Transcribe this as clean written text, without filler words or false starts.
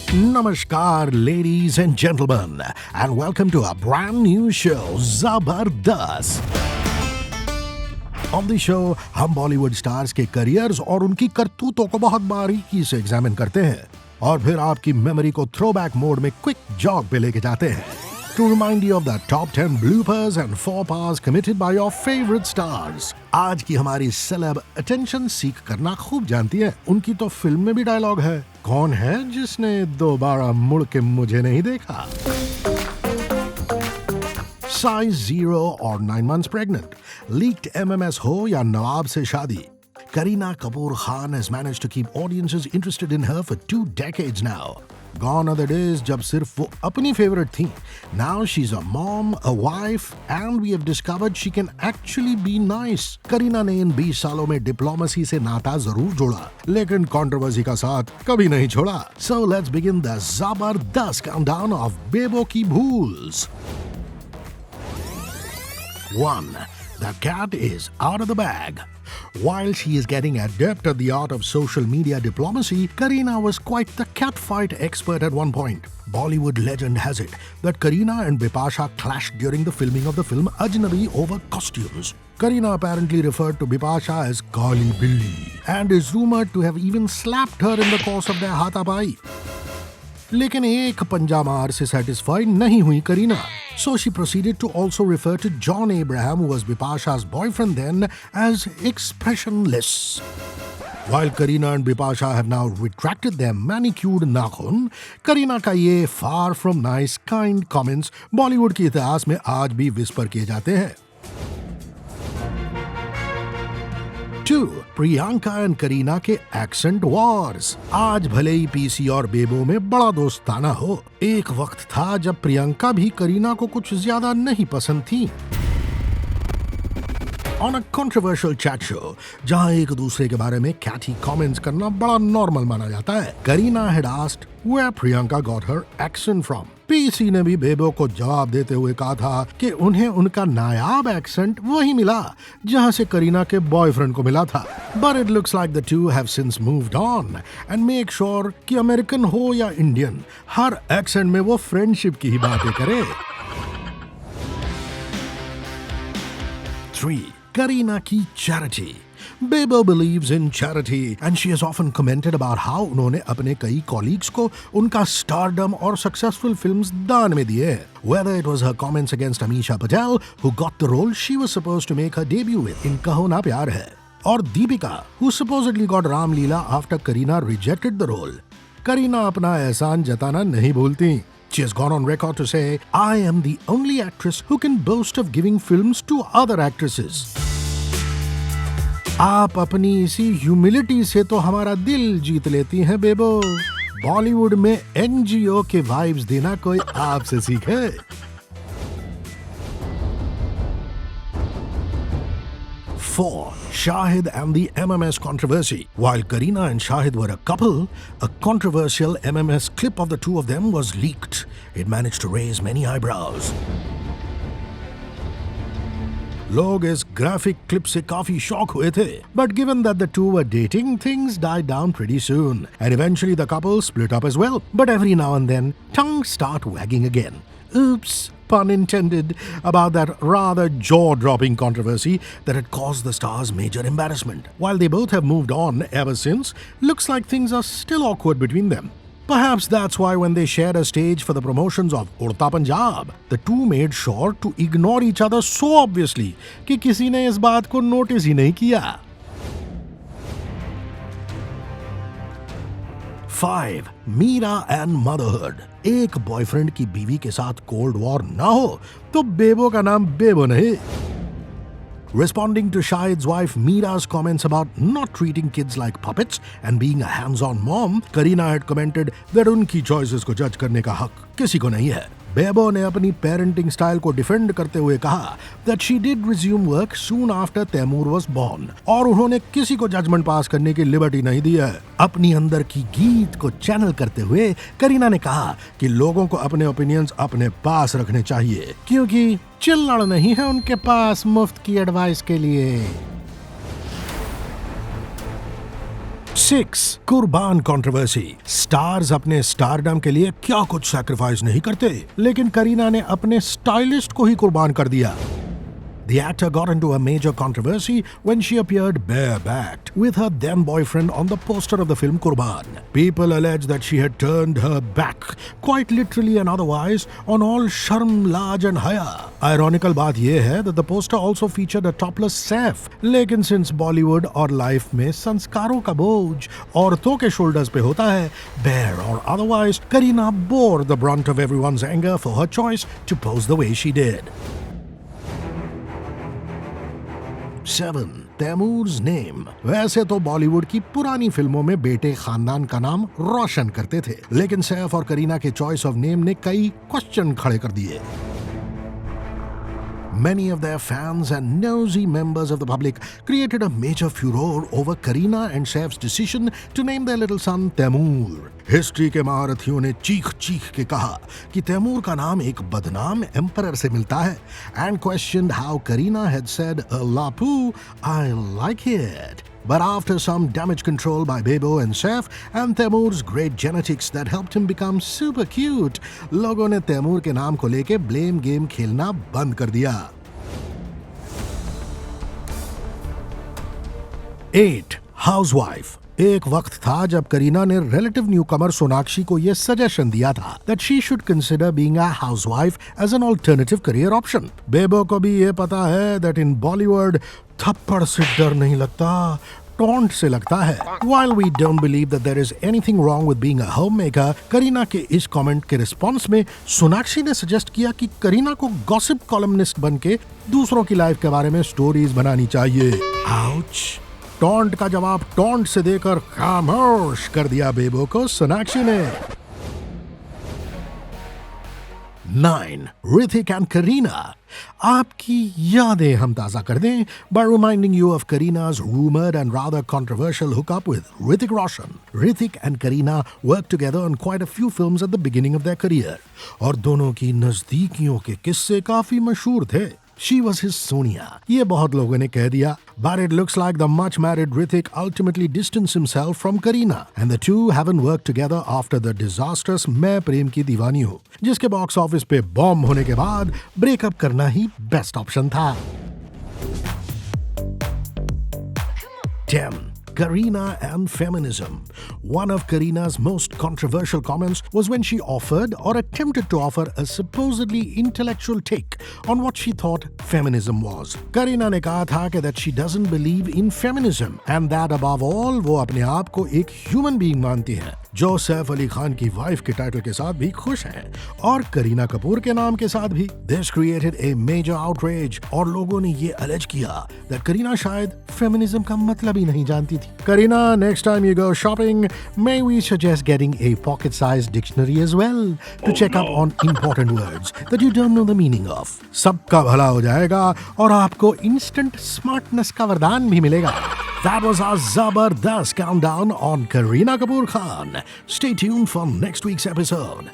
Namaskar, ladies and gentlemen, and welcome to a brand new show, Zabardast. On the show, हम Bollywood stars के careers और उनकी करतूतों को बहुत बारीकी से एग्जामिन करते हैं और फिर आपकी मेमोरी को थ्रोबैक मोड में क्विक जॉग पे लेके जाते हैं to remind you of the top 10 bloopers and faux pas committed by your favorite stars. आज की हमारी सेलेब अटेंशन सीख करना खूब जानती है। उनकी तो फिल्म में भी डायलॉग है, कौन है जिसने दोबारा मुड़ के मुझे नहीं देखा? Size 0 or 9 months pregnant, leaked MMS हो या नवाब से शादी, Kareena Kapoor Khan has managed to keep audiences interested in her for 2 decades now. Gone are the days जब सिर्फ वो अपनी फेवरेट थी. Now she's a mom, a wife, and we have discovered she can actually be nice. Kareena ने इन 20 सालों में diplomacy से नाता जरूर जोड़ा, लेकिन कंट्रोवर्सी का साथ कभी नहीं छोड़ा. So let's begin the Zabardast countdown of बेबो की भूल्स. 1. The cat is out of the bag. While she is getting adept at the art of social media diplomacy, Kareena was quite the catfight expert at one point. Bollywood legend has it that Kareena and Bipasha clashed during the filming of the film Ajnabi over costumes. Kareena apparently referred to Bipasha as Kali Billi and is rumored to have even slapped her in the course of their hatapai. लेकिन एक पंजा मार से satisfied नहीं हुई Kareena. So she proceeded to also refer to John Abraham, who was Bipasha's boyfriend then, as expressionless. While Kareena and Bipasha have now retracted their manicured नाखून, करीना का ये far from nice kind comments Bollywood के इतिहास में आज भी विस्पर किए जाते हैं. 2. प्रियंका एंड करीना के एक्सेंट वॉर्स. आज भले ही पीसी और बेबो में बड़ा दोस्ताना हो, एक वक्त था जब प्रियंका भी करीना को कुछ ज्यादा नहीं पसंद थी. On a controversial chat show, जहां एक दूसरे के बारे में catty comments करना बड़ा नॉर्मल माना जाता है, Kareena had asked where Priyanka got her accent from. PC ने भी बेबो को जवाब देते हुए कहा था कि उन्हें उनका नायाब एक्सेंट वही मिला जहां से करीना के बॉयफ्रेंड को मिला था. But it looks like the two have since moved on and make sure कि अमेरिकन हो या इंडियन, हर एक्सेंट में वो फ्रेंडशिप की ही बातें करे. 3. Kareena की charity. Bebo believes in charity and she has often commented about how उन्होंने अपने कई colleagues को उनका stardom और successful films दान में दिए. Whether it was her comments against Amisha Patel, who got the role she was supposed to make her debut with in Kaho Na Pyar Hai, or Deepika, who supposedly got Ram Leela after Kareena rejected the role. Kareena अपना एहसान जताना नहीं भूलती. She has gone on record to say, I am the only actress who can boast of giving films to other actresses. आप अपनी इसी humility से तो हमारा दिल जीत लेती हैं बेबो. बॉलीवुड में एनजीओ के वाइब्स देना कोई आपसे सीखे. 4. Shahid and the MMS controversy. While Kareena and Shahid were a couple, a controversial MMS clip of the two of them was leaked. It managed to raise many eyebrows. लोग इस graphic clip से काफी shock हुए थे, but given that the two were dating, things died down pretty soon, and eventually the couple split up as well. But every now and then, tongues start wagging again. Oops, pun intended, about that rather jaw-dropping controversy that had caused the stars major embarrassment. While they both have moved on ever since, looks like things are still awkward between them. Perhaps that's why when they shared a stage for the promotions of Udta Punjab, the two made sure to ignore each other so obviously कि किसी ने इस बात को notice ही नहीं किया. 5. Meera and motherhood. एक boyfriend की बीवी के साथ कोल्ड वॉर ना हो तो बेबो का नाम बेबो नहीं. Responding to Shahid's wife Meera's comments about not treating kids like puppets and being a hands-on mom, Kareena had commented that उनकी choices को judge करने का हक किसी को नहीं है. बेबो ने अपनी पेरेंटिंग स्टाइल को डिफेंड करते हुए कहा that she did resume work soon after Taimur was born और उन्होंने किसी को जजमेंट पास करने की लिबर्टी नहीं दी है. अपनी अंदर की गीत को चैनल करते हुए करीना ने कहा कि लोगों को अपने ओपिनियंस अपने पास रखने चाहिए क्योंकि चिल्लड़ नहीं है उनके पास मुफ्त की एडवाइस के लिए. 6. कुर्बान कंट्रोवर्सी। स्टार्स अपने स्टारडम के लिए क्या कुछ सैक्रिफाइस नहीं करते, लेकिन करीना ने अपने स्टाइलिस्ट को ही कुर्बान कर दिया। The actor got into a major controversy when she appeared barebacked with her then boyfriend on the poster of the film Qurban. People allege that she had turned her back, quite literally and otherwise, on all sharm, laj and haya. Ironical बात ये है that the poster also featured a topless Saif. लेकिन since Bollywood और life में संस्कारों का बोझ औरतों के shoulders पे होता है, bare or otherwise, Kareena bore the brunt of everyone's anger for her choice to pose the way she did. 7. तैमूर's name। वैसे तो बॉलीवुड की पुरानी फिल्मों में बेटे खानदान का नाम रोशन करते थे, लेकिन सैफ और करीना के चॉइस ऑफ नेम ने कई क्वेश्चन खड़े कर दिए। Many of their fans and nosy members of the public created a major furore over Kareena and Saif's decision to name their little son Taimur. History के महारथियों ने चीख के कहा कि तैमूर का नाम एक बदनाम एम्परर से मिलता है, and questioned how Kareena had said Lapu, I like it. But after some damage control by Bebo and Saif and Taimur's great genetics that helped him become super cute, लोगों ने तैमूर के नाम को लेके ब्लेम गेम खेलना बंद कर दिया। 8. हाउसवाइफ। एक वक्त था जब करीना ने रिलेटिव न्यूकमर सोनाक्षी को यह सजेशन दिया था that she should consider being a housewife as an alternative career option. बेबो को भी ये पता है that in Bollywood थप्पड़ से डर नहीं लगता, टॉन्ट से लगता है। While we don't believe that there is anything wrong with being a homemaker, Kareena के इस कमेंट के रिस्पॉन्स में सोनाक्षी ने सजेस्ट किया कि करीना को गॉसिप कॉलमनिस्ट बनके दूसरों की लाइफ के बारे में स्टोरीज बनानी चाहिए। आउच। टॉन्ट का जवाब टॉन्ट से देकर खामोश कर दिया बेबो को सोनाक्षी ने। 9. ऋतिक एंड करीना। आपकी यादें हम ताजा कर दें by reminding you of Kareena's rumored and rather controversial hookup with Hrithik Roshan. Hrithik and Kareena worked together on quite a few films at the beginning of their career, और दोनों की नजदीकियों के किस्से काफी मशहूर थे। She was his Sonia. ये बहुत लोगों ने कह दिया, but it looks like the much-married Hrithik ultimately distanced himself from Kareena, and the two haven't worked together after the disastrous मैं प्रेम की दीवानी हूँ, जिसके बॉक्स ऑफिस पे बॉम्ब होने के बाद ब्रेकअप करना ही बेस्ट ऑप्शन था। 10. Kareena and feminism. One of Kareena's most controversial comments was when she offered or attempted to offer a supposedly intellectual take on what she thought feminism was. Kareena ने कहा था कि that she doesn't believe in feminism and that above all वो अपने आप को एक human being मानती है, जो सैफ अली खान की वाइफ के टाइटल के साथ भी खुश हैं और करीना कपूर के नाम के साथ भी। This created a major outrage और लोगों ने ये अलेज किया that करीना शायद फेमिनिज्म का मतलब ही नहीं जानती थी। Kareena, next time you go shopping, may we suggest getting a pocket-sized dictionary as well to check up on important words that you don't know the meaning of. सबका भला हो जाएगा और आपको instant smartness का वरदान भी मिलेगा। That was our Zabardast countdown on Kareena Kapoor Khan. Stay tuned for next week's episode.